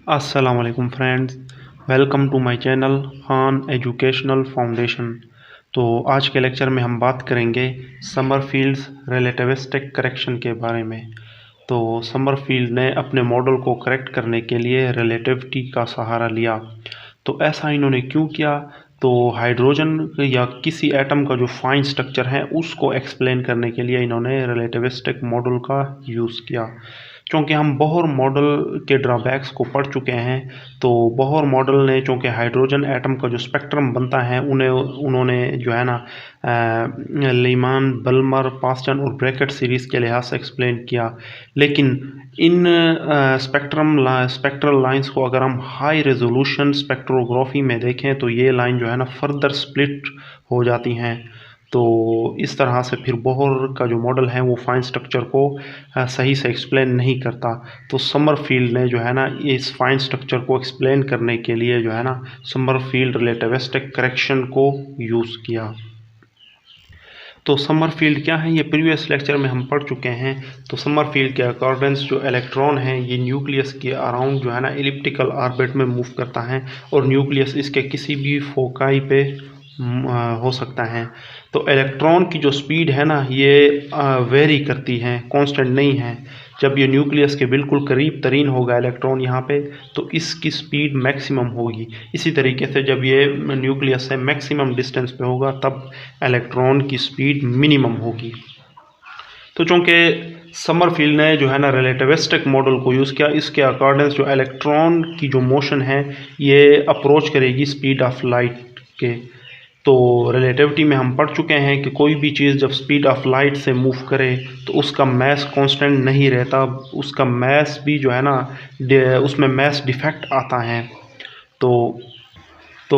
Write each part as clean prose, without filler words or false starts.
अस्सलाम वालेकुम friends, welcome to my channel Khan educational foundation. तो आज के लेक्चर में हम बात करेंगे समरफील्ड्स रिलेटिविस्टिक करेक्शन के बारे में। तो समरफील्ड ने अपने मॉडल को करेक्ट करने के लिए रिलेटिविटी का सहारा लिया। तो ऐसा इन्होंने क्यों किया? तो हाइड्रोजन या किसी एटम का जो फाइन स्ट्रक्चर है उसको एक्सप्लेन करने के लिए इन्होंने रिलेटिविस्टिक मॉडल का यूज़ किया। क्योंकि हम बोहर मॉडल के ड्रॉबैक्स को पढ़ चुके हैं, तो बोहर मॉडल ने चूँकि हाइड्रोजन एटम का जो स्पेक्ट्रम बनता है उन्होंने जो है ना लीमान, बल्मर, पास्टन और ब्रैकेट सीरीज़ के लिहाज से एक्सप्लेन किया। लेकिन इन स्पेक्ट्रल लाइंस को अगर हम हाई रेजोल्यूशन स्पेक्ट्रोग्राफी में देखें तो ये लाइन जो है ना फर्दर स्प्लिट हो जाती हैं। तो इस तरह से फिर बोहर का जो मॉडल है वो फाइन स्ट्रक्चर को सही से एक्सप्लेन नहीं करता। तो समरफील्ड ने जो है ना इस फाइन स्ट्रक्चर को एक्सप्लेन करने के लिए जो है ना समरफील्ड रिलेटिविस्टिक करेक्शन को यूज़ किया। तो समरफील्ड क्या है, ये प्रीवियस लेक्चर में हम पढ़ चुके हैं। तो समरफील्ड के अकॉर्डेंस जो इलेक्ट्रॉन है ये न्यूक्लियस के अराउंड जो है ना एलिप्टिकल ऑर्बिट में मूव करता है और न्यूक्लियस इसके किसी भी फोकाई पे हो सकता है। तो इलेक्ट्रॉन की जो स्पीड है ना ये वेरी करती है, कांस्टेंट नहीं है। जब ये न्यूक्लियस के बिल्कुल करीब तरीन होगा इलेक्ट्रॉन यहाँ पे, तो इसकी स्पीड मैक्सिमम होगी। इसी तरीके से जब ये न्यूक्लियस से मैक्सिमम डिस्टेंस पे होगा तब इलेक्ट्रॉन की स्पीड मिनिमम होगी। तो चूँकि समरफील्ड ने जो है ना रिलेटिविस्टिक मॉडल को यूज़ किया, इसके अकॉर्डेंस जो इलेक्ट्रॉन की जो मोशन है ये अप्रोच करेगी स्पीड ऑफ लाइट के। तो रिलेटिविटी में हम पढ़ चुके हैं कि कोई भी चीज़ जब स्पीड ऑफ लाइट से मूव करे तो उसका मैस कांस्टेंट नहीं रहता, उसका मैस भी जो है ना उसमें मैस डिफेक्ट आता है। तो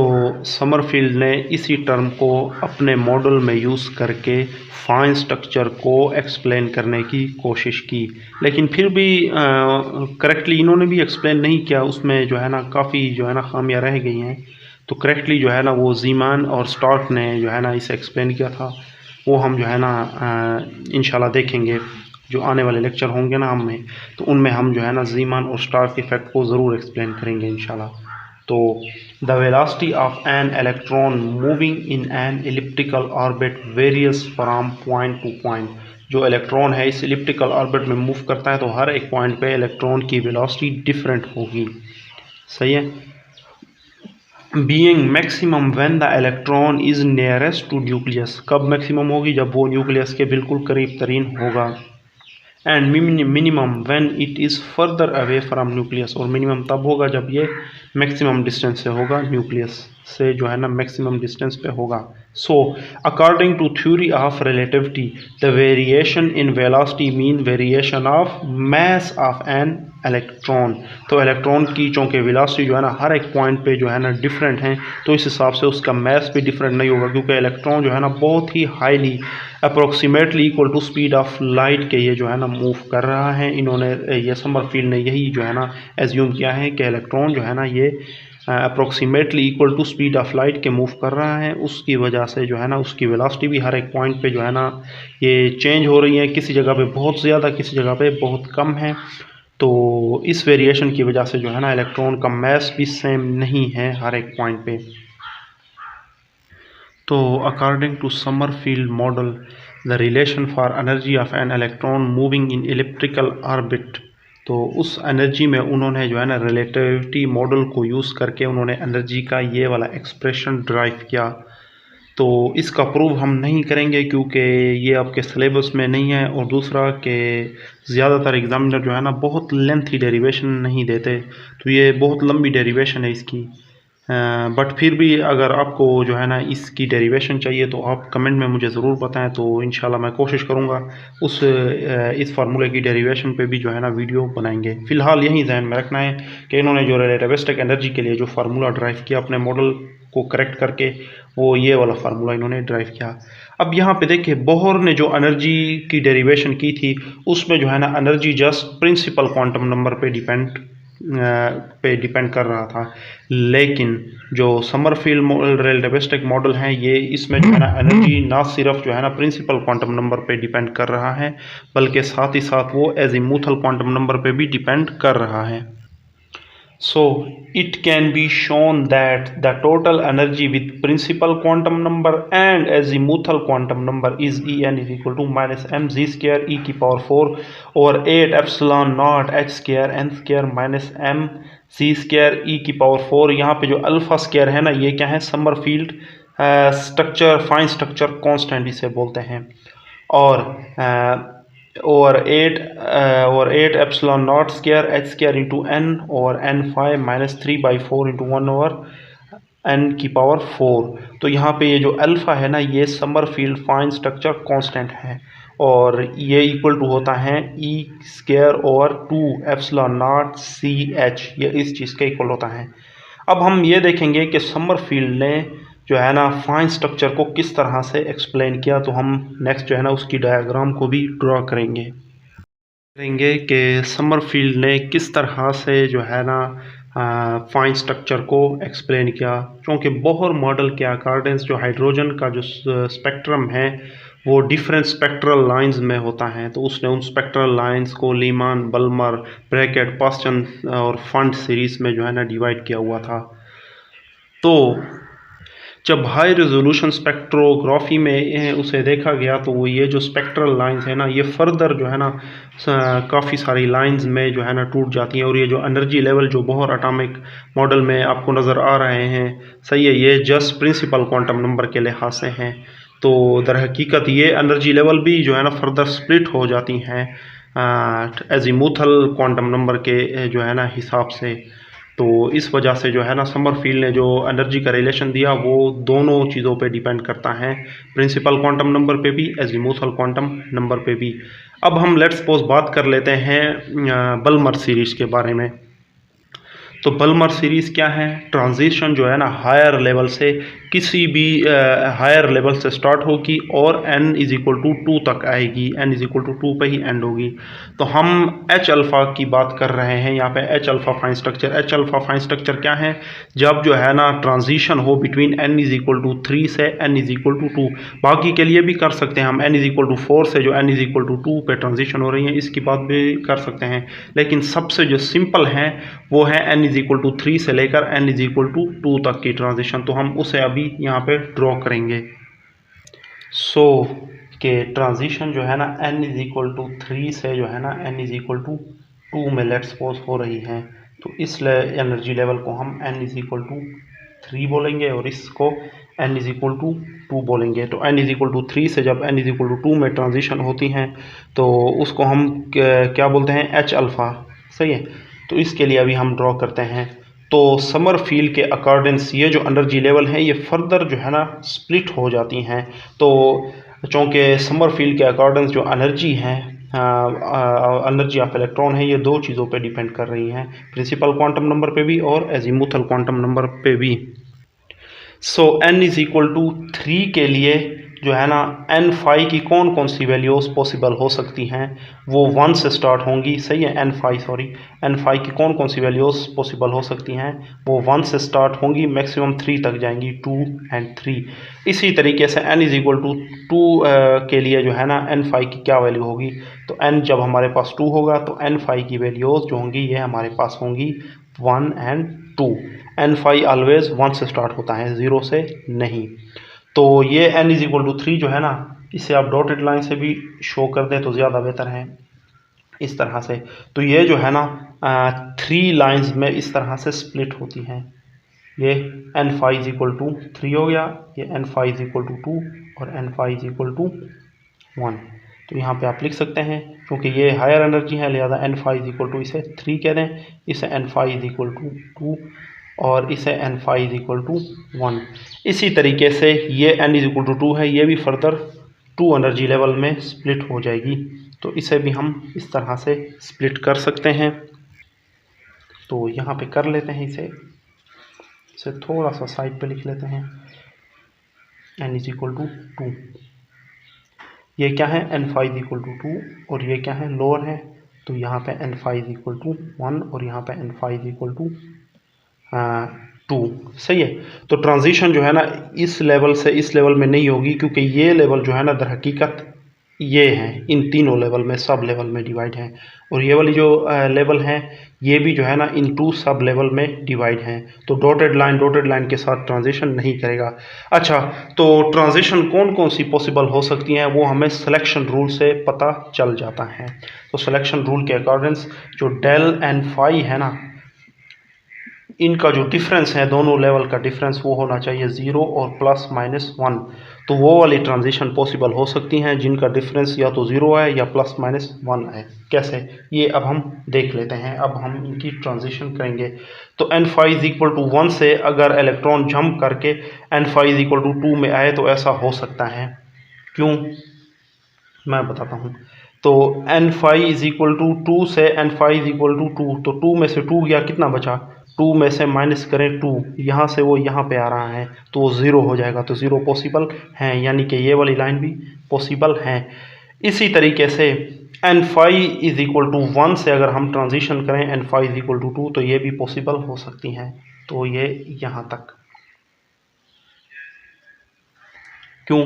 समरफील्ड ने इसी टर्म को अपने मॉडल में यूज़ करके फाइन स्ट्रक्चर को एक्सप्लेन करने की कोशिश की, लेकिन फिर भी करेक्टली इन्होंने भी एक्सप्लेन नहीं किया। उसमें जो है ना काफ़ी जो है ना खामियां रह गई हैं। तो करेक्टली जो है ना वो ज़ीमान और स्टार्क ने जो है ना इसे एक्सप्लेन किया था। वो हम जो है ना इंशाल्लाह देखेंगे जो आने वाले लेक्चर होंगे ना हमें, तो उनमें हम जो है ना ज़ीमान और स्टार्क इफेक्ट को ज़रूर एक्सप्लेन करेंगे इंशाल्लाह। तो the velocity of an electron moving in an elliptical orbit various from point two point. जो इलेक्ट्रॉन है इस एलिप्टिकल ऑर्बिट में मूव करता है तो हर एक पॉइंट पे इलेक्ट्रॉन की वेलोसिटी डिफरेंट होगी। सही है। Being maximum when the electron is nearest to nucleus. कब मैक्सिमम होगी? जब वो न्यूक्लियस के बिल्कुल करीब तरीन होगा। And minimum when it is farther away from nucleus. और मिनिमम तब होगा जब ये मैक्सिमम डिस्टेंस से होगा, न्यूक्लियस से जो है ना मैक्सिमम डिस्टेंस पे होगा। So according to theory of relativity the variation in velocity mean variation of mass of an electron. तो इलेक्ट्रॉन की चूँकि वेलोसिटी जो है ना हर एक पॉइंट पे जो है ना डिफरेंट है, तो इस हिसाब से उसका मास भी डिफरेंट नहीं होगा, क्योंकि इलेक्ट्रॉन जो है ना बहुत ही highly approximately equal to speed of light के ये जो है ना मूव कर रहा है। इन्होंने ये समरफील्ड ने यही जो है ना एज्यूम किया है कि इलेक्ट्रॉन जो है ना ये approximately equal to speed of light के मूव कर रहा है। उसकी वजह से जो है ना उसकी वेलोसिटी भी हर एक पॉइंट पे जो है ना ये चेंज हो रही है, किसी जगह पे बहुत ज़्यादा, किसी जगह पे बहुत कम है। तो इस वेरिएशन की वजह से जो है ना इलेक्ट्रॉन का मास भी सेम नहीं है हर एक पॉइंट पे। तो according to Sommerfeld model the relation for energy of an electron moving in elliptical orbit. तो उस एनर्जी में उन्होंने जो है ना रिलेटिविटी मॉडल को यूज़ करके उन्होंने एनर्जी का ये वाला एक्सप्रेशन ड्राइव किया। तो इसका प्रूव हम नहीं करेंगे क्योंकि ये आपके सिलेबस में नहीं है, और दूसरा कि ज़्यादातर एग्जामिनर जो है ना बहुत लेंथी डेरिवेशन नहीं देते, तो ये बहुत लंबी डेरिवेशन है इसकी। बट फिर भी अगर आपको जो है ना इसकी डेरिवेशन चाहिए तो आप कमेंट में मुझे ज़रूर बताएं, तो इंशाल्लाह मैं कोशिश करूँगा इस फार्मूले की डेरिवेशन पे भी जो है ना वीडियो बनाएंगे। फ़िलहाल यही ध्यान में रखना है कि इन्होंने जो रिलेटिविस्टिक एनर्जी के लिए जो फार्मूला ड्राइव किया अपने मॉडल को करेक्ट करके, वो ये वाला फार्मूला इन्होंने ड्राइव किया। अब यहाँ पे देखिए बोहर ने जो एनर्जी की डेरिवेशन की थी उसमें जो है ना energy just principal quantum number पे डिपेंड कर रहा था। लेकिन जो समरफील्ड रिलेटिविस्टिक मॉडल है ये इसमें जो है ना एनर्जी ना सिर्फ जो है ना प्रिंसिपल क्वांटम नंबर पे डिपेंड कर रहा है, बल्कि साथ ही साथ वो एजीमुथल क्वांटम नंबर पे भी डिपेंड कर रहा है। So it can be shown that the total energy with principal quantum number and azimuthal quantum number is En is equal to minus mg square e की पावर 4 और 8 epsilon naught h square n square minus m c square e की power 4। यहाँ पे जो alpha square है ना, ये क्या है, Sommerfeld structure, fine structure constant इसे बोलते हैं। और 8 epsilon naught square h square into n और n 5 minus 3/4 into 1 over n की पावर 4। तो यहाँ पे ये जो अल्फ़ा है ना, ये समरफील्ड फाइन स्ट्रक्चर कांस्टेंट है और ये इक्वल टू होता है ई स्क्वायर और 2 एप्सिलॉन नॉट सी एच, ये इस चीज़ का इक्वल होता है। अब हम ये देखेंगे कि समरफील्ड ने जो है ना फाइन स्ट्रक्चर को किस तरह से एक्सप्लेन किया, तो हम नेक्स्ट जो है ना उसकी डायग्राम को भी ड्रॉ करेंगे कि समरफील्ड ने किस तरह से जो है ना फाइन स्ट्रक्चर को एक्सप्लेन किया। क्योंकि बोहर मॉडल के अकॉर्डिंग जो हाइड्रोजन का जो स्पेक्ट्रम है वो डिफरेंट स्पेक्ट्रल लाइंस में होता है, तो उसने उन स्पेक्ट्रल लाइंस को लीमान, बल्मर, ब्रैकेट, पास्टन और फंड सीरीज में जो है ना डिवाइड किया हुआ था। तो जब हाई रेजोल्यूशन स्पेक्ट्रोग्राफी में उसे देखा गया तो वो ये जो स्पेक्ट्रल लाइंस है ना, ये फर्दर जो है ना काफ़ी सारी लाइंस में जो है ना टूट जाती हैं और ये जो एनर्जी लेवल जो बोहर एटॉमिक मॉडल में आपको नज़र आ रहे हैं, सही है, ये जस्ट प्रिंसिपल क्वांटम नंबर के लिहाज से हैं। तो दर हकीकत ये एनर्जी लेवल भी जो है ना फर्दर स्प्लिट हो जाती हैं एजीमुथल क्वांटम नंबर के जो है ना हिसाब से। तो इस वजह से जो है ना समरफील्ड ने जो एनर्जी का रिलेशन दिया वो दोनों चीज़ों पे डिपेंड करता है, प्रिंसिपल क्वांटम नंबर पे भी, एजीमुथल क्वांटम नंबर पे भी। अब हम लेट्स सपोज बात कर लेते हैं बल्मर सीरीज़ के बारे में। तो बल्मर सीरीज़ क्या है, ट्रांजिशन जो है ना हायर लेवल से किसी भी हायर लेवल से स्टार्ट होगी और n इज इक्वल टू 2 तक आएगी, n इज इक्वल टू 2 पे ही एंड होगी। तो हम h अल्फ़ा की बात कर रहे हैं यहाँ पे, h alpha fine structure. h alpha fine structure क्या है, जब जो है ना ट्रांजिशन हो between n is equal to 3 से n इज इक्वल टू 2। बाकी के लिए भी कर सकते हैं हम, n इज इक्वल टू 4 से जो n इज इक्वल टू 2 पे ट्रांजिशन हो रही है, इसकी बात भी कर सकते हैं। लेकिन सबसे जो सिंपल है वो है n इज इक्वल टू 3 से लेकर n इज इक्वल टू 2 तक की ट्रांजिशन। तो हम उसे अभी यहाँ पे ड्रॉ करेंगे। सो के ट्रांजिशन जो है ना n इज इक्वल टू 3 से जो है ना n इज इक्वल टू 2 में लेट्स सपोज हो रही है। तो इस एनर्जी लेवल को हम n इज इक्वल टू 3 बोलेंगे और इसको n इज इक्वल टू 2 बोलेंगे। तो n इज इक्वल टू 3 से जब n इज इक्वल टू 2 में ट्रांजिशन होती हैं तो उसको हम क्या बोलते हैं, h अल्फ़ा, सही है। तो इसके लिए अभी हम ड्रॉ करते हैं। तो समरफील्ड के अकॉर्डिंग्स ये जो एनर्जी लेवल है ये फर्दर जो है ना स्प्लिट हो जाती हैं। तो चूँकि समरफील्ड के अकॉर्डिंग्स जो एनर्जी है, एनर्जी ऑफ इलेक्ट्रॉन है, ये दो चीज़ों पे डिपेंड कर रही हैं, प्रिंसिपल क्वांटम नंबर पे भी और एजीमुथल क्वांटम नंबर पे भी। सो n इज इक्वल टू 3 के लिए जो है ना n फाई की कौन कौन सी वैल्यूज़ पॉसिबल हो सकती हैं, वो 1 से स्टार्ट होंगी, सही है। n फाई की कौन कौन सी वैल्यूज़ पॉसिबल हो सकती हैं, वो 1 से स्टार्ट होंगी, मैक्सिमम 3 तक जाएंगी, 2 एंड 3। इसी तरीके से n इज इक्वल टू 2 के लिए जो है ना n फाई की क्या वैल्यू होगी, तो n जब हमारे पास 2 होगा तो n फाई की वैल्यूज़ जो होंगी ये हमारे पास होंगी 1 एंड 2। n फाई ऑलवेज 1 से स्टार्ट होता है, 0 से नहीं। तो ये n इज इक्वल टू 3 जो है ना, इसे आप डॉटेड लाइन से भी शो कर दें तो ज़्यादा बेहतर है, इस तरह से। तो ये जो है ना 3 लाइंस में इस तरह से स्प्लिट होती हैं। ये n phi is equal to 3 हो गया, ये n phi is equal to 2 और n phi is equal to 1। तो यहाँ पे आप लिख सकते हैं, क्योंकि ये हायर एनर्जी है लिहाजा n phi is equal to इसे 3 कह दें, इसे n phi is equal to 2 और इसे n phi is equal to 1। इसी तरीके से ये n इज इक्वल टू 2 है, ये भी फर्दर 2 एनर्जी लेवल में स्प्लिट हो जाएगी। तो इसे भी हम इस तरह से स्प्लिट कर सकते हैं। तो यहाँ पे कर लेते हैं, इसे थोड़ा सा साइड पे लिख लेते हैं, n इज इक्वल टू 2। ये क्या है, n phi is equal to 2 और ये क्या है, लोअर है। तो यहाँ पे n phi is equal to 1 और यहाँ पे n phi is equal to 2, सही है। तो ट्रांजिशन जो है ना इस लेवल से इस लेवल में नहीं होगी, क्योंकि ये लेवल जो है ना दर हकीकत ये हैं, इन तीनों लेवल में, सब लेवल में डिवाइड हैं। और ये वाली जो लेवल हैं ये भी जो है ना इन 2 सब लेवल में डिवाइड हैं। तो डॉटेड लाइन के साथ ट्रांजिशन नहीं करेगा। अच्छा, तो ट्रांजिशन कौन कौन सी पॉसिबल हो सकती हैं वो हमें सिलेक्शन रूल से पता चल जाता है। तो सिलेक्शन रूल के अकॉर्डिंग जो डेल एंड फाई है ना, इनका जो डिफरेंस है, दोनों लेवल का डिफरेंस वो होना चाहिए 0 और +-1। तो वो वाली ट्रांजिशन पॉसिबल हो सकती हैं जिनका डिफरेंस या तो 0 है या +-1 है। कैसे, ये अब हम देख लेते हैं। अब हम इनकी ट्रांजिशन करेंगे। तो n5 = 1 से अगर इलेक्ट्रॉन जंप करके n5 = 2 में आए तो ऐसा हो सकता है। क्यों, मैं बताता हूँ। तो n5 = 2 से n5 = 2, तो 2 में से 2 गया, कितना बचा, 2 में से माइनस करें 2, यहाँ से वो यहाँ पे आ रहा है तो वो 0 हो जाएगा। तो 0 पॉसिबल हैं, यानी कि ये वाली लाइन भी पॉसिबल हैं। इसी तरीके से n5 = 1 से अगर हम ट्रांजिशन करें n5 = 2 तो ये भी पॉसिबल हो सकती हैं। तो ये यहाँ तक। क्यों,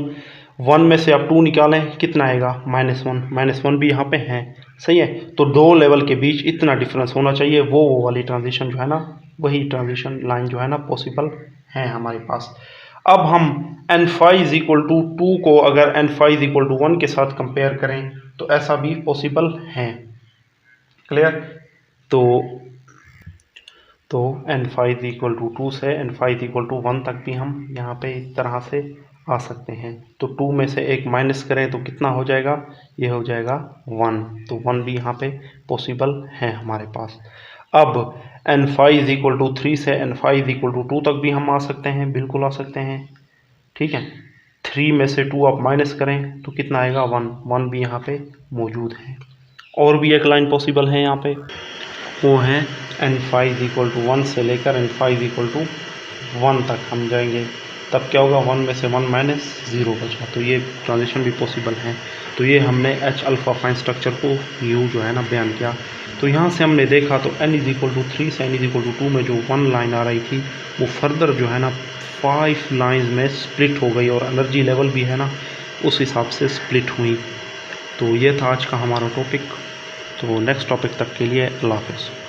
1 में से आप 2 निकालें, कितना आएगा, -1, -1 भी यहाँ पे है। सही है। तो दो लेवल के बीच इतना डिफरेंस होना चाहिए, वो वाली ट्रांजिशन जो है ना, वही ट्रांजिशन लाइन जो है ना पॉसिबल है हमारे पास। अब हम n5 = 2 को अगर n5 = 1 के साथ कंपेयर करें तो ऐसा भी पॉसिबल है। क्लियर। तो n5 = 2 से n5 = 1 तक भी हम यहाँ पे इस तरह से आ सकते हैं। तो 2 में से एक माइनस करें तो कितना हो जाएगा, ये हो जाएगा 1। तो 1 भी यहाँ पे पॉसिबल है हमारे पास। अब n5 = 3 से n5 = 2 तक भी हम आ सकते हैं, बिल्कुल आ सकते हैं। ठीक है। 3 में से 2 आप माइनस करें तो कितना आएगा, 1 भी यहाँ पे मौजूद है। और भी एक लाइन पॉसिबल है यहाँ पे, वो है n5 = 1 से लेकर n5 = 1 तक हम जाएंगे। तब क्या होगा, 1 में से 1 माइनस 0 बचा। तो ये ट्रांजिशन भी पॉसिबल है। तो ये हमने H अल्फ़ा फाइन स्ट्रक्चर को यू जो है ना बयान किया। तो यहाँ से हमने देखा तो n = 3 से n = 2 में जो 1 लाइन आ रही थी वो फर्दर जो है ना 5 लाइन्स में स्प्लिट हो गई और एनर्जी लेवल भी है ना उस हिसाब से स्प्लिट हुई। तो ये था आज का हमारा टॉपिक। तो नेक्स्ट टॉपिक तक के लिए अल्लाह हाफ़िज़।